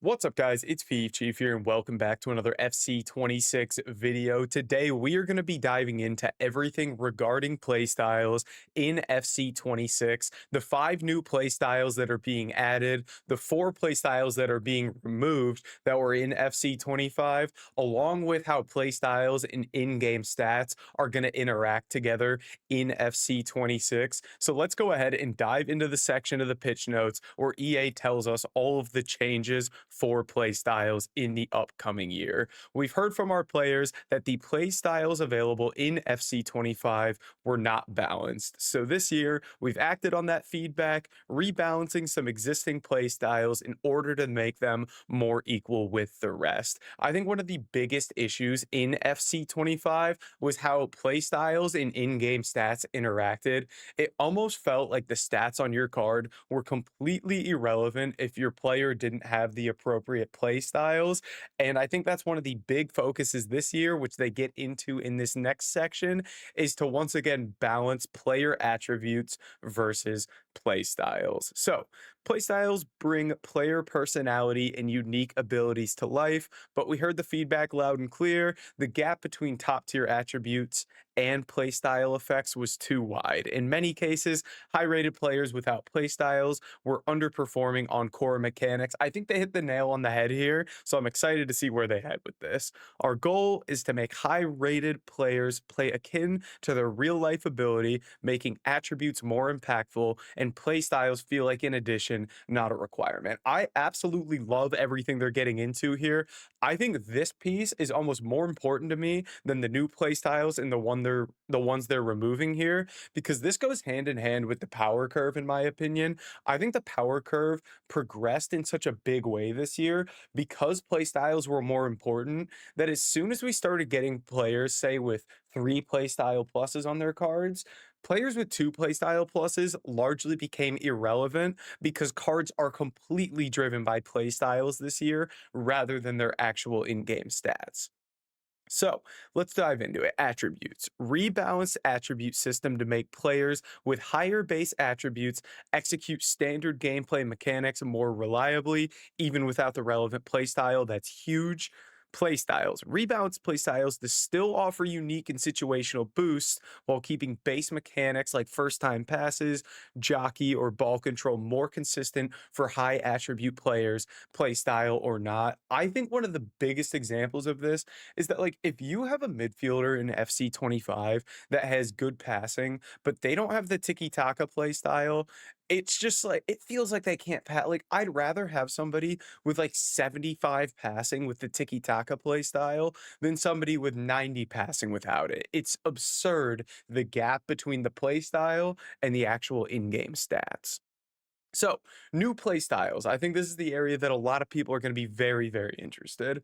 What's up, guys? It's Chief here, and welcome back to another FC26 video. Today, we are going to be diving into everything regarding playstyles in FC26, the 5 new playstyles that are being added, the 4 playstyles that are being removed that were in FC25, along with how playstyles and in-game stats are going to interact together in FC26. So let's go ahead and dive into the section of the pitch notes where EA tells us all of the changes for play styles in the upcoming year. We've heard from our players that the play styles available in FC25 were not balanced. So this year, we've acted on that feedback, rebalancing some existing play styles in order to make them more equal with the rest. I think one of the biggest issues in FC25 was how play styles and in-game stats interacted. It almost felt like the stats on your card were completely irrelevant if your player didn't have the appropriate play styles. And I think that's one of the big focuses this year, which they get into in this next section, is to once again balance player attributes versus play styles. So, play styles bring player personality and unique abilities to life, but we heard the feedback loud and clear. The gap between top tier attributes and playstyle effects was too wide. In many cases, high rated players without playstyles were underperforming on core mechanics. I think they hit the nail on the head here, so I'm excited to see where they head with this. Our goal is to make high rated players play akin to their real life ability, making attributes more impactful and playstyles feel like an addition, not a requirement. I absolutely love everything they're getting into here. I think this piece is almost more important to me than the new playstyles and the ones they're removing here, because this goes hand in hand with the power curve in my opinion. I think the power curve progressed in such a big way this year because playstyles were more important, that as soon as we started getting players, say with 3 playstyle pluses on their cards, players with 2 playstyle pluses largely became irrelevant because cards are completely driven by playstyles this year rather than their actual in-game stats. So let's dive into it. Attributes. Rebalance attribute system to make players with higher base attributes execute standard gameplay mechanics more reliably, even without the relevant playstyle. That's huge. Playstyles. Rebalance playstyles to still offer unique and situational boosts while keeping base mechanics like first time passes, jockey, or ball control more consistent for high attribute players, playstyle or not. I think one of the biggest examples of this is that like if you have a midfielder in FC25 that has good passing, but they don't have the tiki-taka play style, it's just like it feels like they can't pass. Like I'd rather have somebody with like 75 passing with the tiki-taka play style than somebody with 90 passing without it. It's absurd the gap between the play style and the actual in-game stats. So, new play styles. I think this is the area that a lot of people are going to be very, very interested.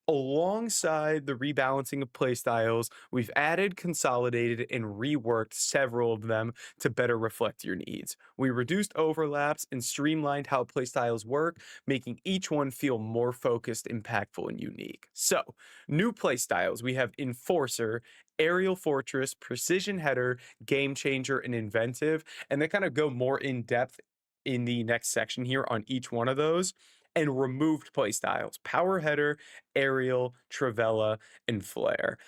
Alongside the rebalancing of playstyles, we've added, consolidated, and reworked several of them to better reflect your needs. We reduced overlaps and streamlined how playstyles work, making each one feel more focused, impactful, and unique. So, new playstyles we have Enforcer, Aerial Fortress, Precision Header, Game Changer, and Inventive, and they kind of go more in depth in the next section here on each one of those. And removed playstyles power header, aerial, Travella, and flare.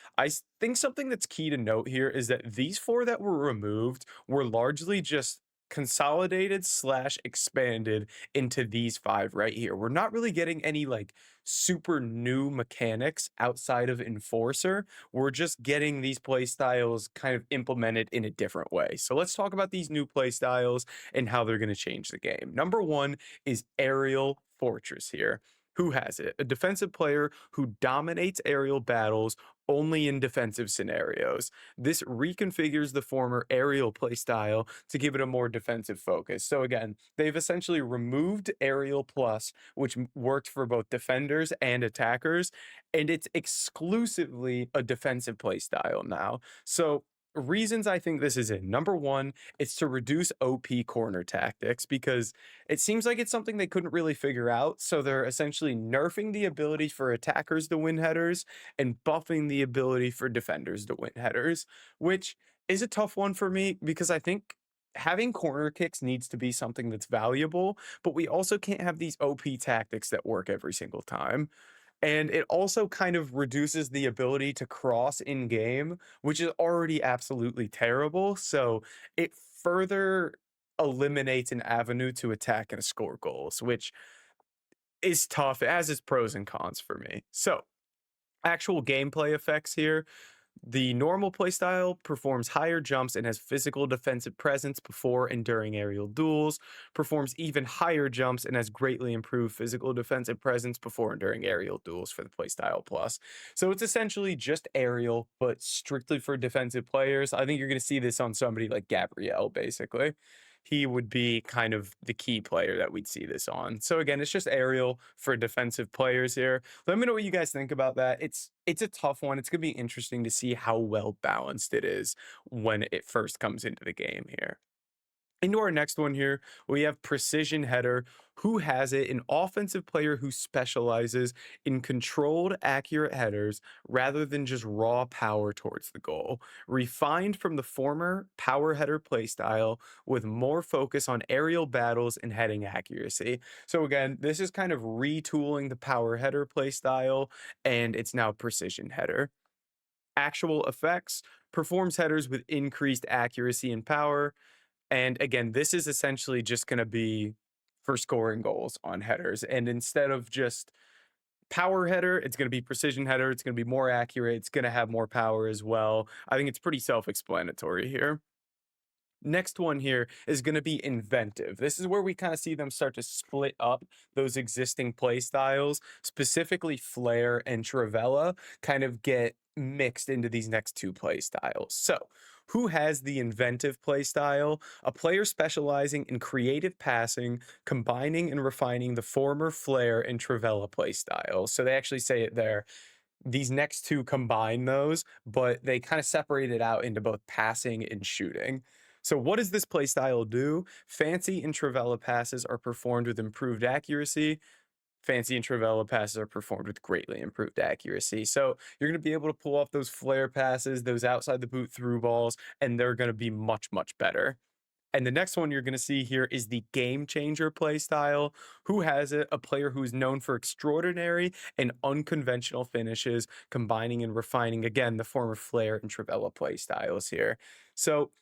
Think something that's key to note here is that these 4 that were removed were largely just consolidated slash expanded into these 5 right here. We're not really getting any like super new mechanics outside of Enforcer. We're just getting these play styles kind of implemented in a different way. So let's talk about these new play styles and how they're going to change the game. Number 1 is Aerial Fortress here. Who has it? A defensive player who dominates aerial battles only in defensive scenarios. This reconfigures the former aerial playstyle to give it a more defensive focus. So again, they've essentially removed aerial plus, which worked for both defenders and attackers, and it's exclusively a defensive playstyle now. So reasons I think this is in. Number 1, it's to reduce OP corner tactics because it seems like it's something they couldn't really figure out. So they're essentially nerfing the ability for attackers to win headers and buffing the ability for defenders to win headers, which is a tough one for me because I think having corner kicks needs to be something that's valuable, but we also can't have these OP tactics that work every single time. And it also kind of reduces the ability to cross in game, which is already absolutely terrible. So it further eliminates an avenue to attack and score goals, which is tough. It has its pros and cons for me. So, actual gameplay effects here. The normal playstyle performs higher jumps and has physical defensive presence before and during aerial duels, performs even higher jumps and has greatly improved physical defensive presence before and during aerial duels for the playstyle plus. So it's essentially just aerial, but strictly for defensive players. I think you're going to see this on somebody like Gabrielle, basically. He would be kind of the key player that we'd see this on. So again, it's just aerial for defensive players here. Let me know what you guys think about that. It's a tough one. It's going to be interesting to see how well balanced it is when it first comes into the game here. Into our next one here, we have precision header. Who has it? An offensive player who specializes in controlled, accurate headers rather than just raw power towards the goal. Refined from the former power header playstyle with more focus on aerial battles and heading accuracy. So again, this is kind of retooling the power header playstyle, and it's now precision header. Actual effects performs headers with increased accuracy and power, and again, this is essentially just going to be for scoring goals on headers. And instead of just power header, it's going to be precision header. It's going to be more accurate. It's going to have more power as well. I think it's pretty self explanatory here. Next one here is going to be inventive. This is where we kind of see them start to split up those existing play styles, specifically Flare and Travella, kind of get mixed into these next two play styles. So, who has the inventive play style? A player specializing in creative passing, combining and refining the former Flare and Travella play styles. So, they actually say it there. These next two combine those, but they kind of separate it out into both passing and shooting. So, what does this play style do? Fancy and Travella passes are performed with improved accuracy. Fancy and Travella passes are performed with greatly improved accuracy. So, you're going to be able to pull off those flare passes, those outside the boot through balls, and they're going to be much, much better. And the next one you're going to see here is the Gamechanger playstyle. Who has it? A player who is known for extraordinary and unconventional finishes, combining and refining, again, the former Flare and Travella playstyles here. So,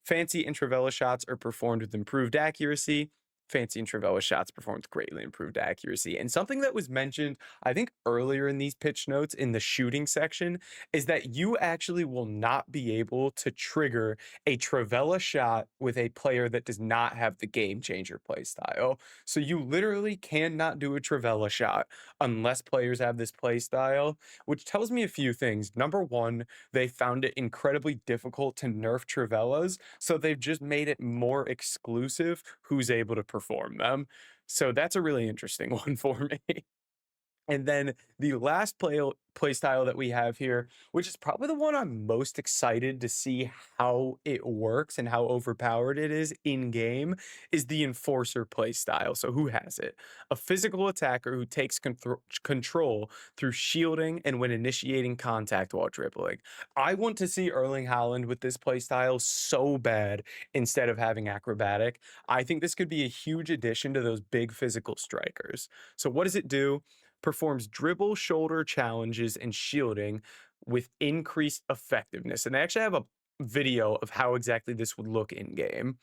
Fancy and Travella shots are performed with improved accuracy. Fancy and Travella shots performed with greatly improved accuracy. And something that was mentioned, I think, earlier in these pitch notes in the shooting section is that you actually will not be able to trigger a Travella shot with a player that does not have the game changer play style. So you literally cannot do a Travella shot unless players have this play style, which tells me a few things. Number one, they found it incredibly difficult to nerf Travellas, so they've just made it more exclusive who's able to perform them. So that's a really interesting one for me. And then the last play style that we have here, which is probably the one I'm most excited to see how it works and how overpowered it is in game, is the enforcer play style. So who has it? A physical attacker who takes control through shielding and when initiating contact while dribbling. I want to see Erling Haaland with this play style so bad instead of having acrobatic. I think this could be a huge addition to those big physical strikers. So what does it do? Performs dribble, shoulder challenges, and shielding with increased effectiveness. And they actually have a video of how exactly this would look in game.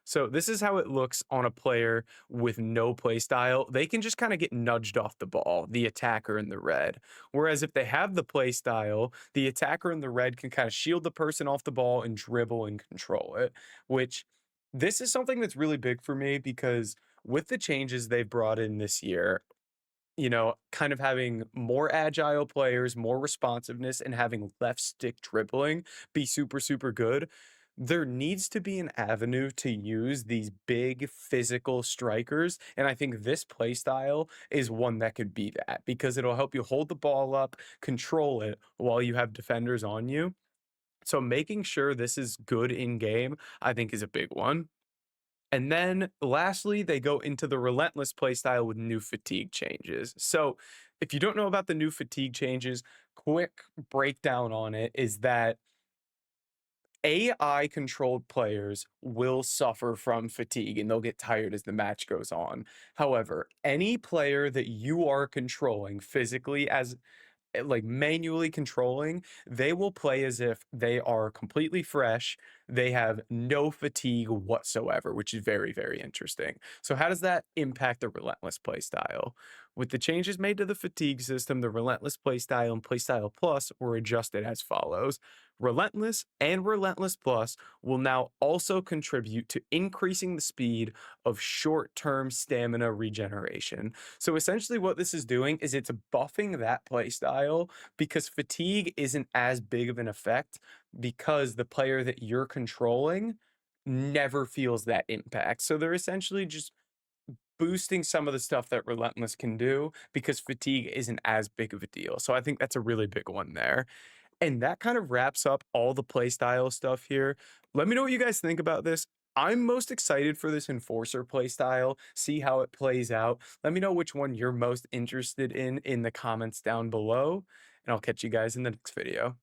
So this is how it looks on a player with no play style. They can just kind of get nudged off the ball, the attacker in the red. Whereas if they have the play style, the attacker in the red can kind of shield the person off the ball and dribble and control it, which this is something that's really big for me because with the changes they've brought in this year, kind of having more agile players, more responsiveness, and having left stick dribbling be super, super good. There needs to be an avenue to use these big physical strikers. And I think this play style is one that could be that because it'll help you hold the ball up, control it while you have defenders on you. So making sure this is good in game, I think is a big one. And then lastly, they go into the Relentless playstyle with new fatigue changes. So, if you don't know about the new fatigue changes, quick breakdown on it is that AI controlled players will suffer from fatigue and they'll get tired as the match goes on. However, any player that you are controlling physically as like manually controlling, they will play as if they are completely fresh. They have no fatigue whatsoever, which is very, very interesting. So, how does that impact the Relentless play style? With the changes made to the fatigue system, the Relentless play style and Playstyle Plus were adjusted as follows. Relentless and Relentless Plus will now also contribute to increasing the speed of short term stamina regeneration. So essentially, what this is doing is it's buffing that play style because fatigue isn't as big of an effect because the player that you're controlling never feels that impact. So they're essentially just boosting some of the stuff that Relentless can do because fatigue isn't as big of a deal. So I think that's a really big one there. And that kind of wraps up all the playstyle stuff here. Let me know what you guys think about this. I'm most excited for this Enforcer playstyle, see how it plays out. Let me know which one you're most interested in the comments down below, and I'll catch you guys in the next video.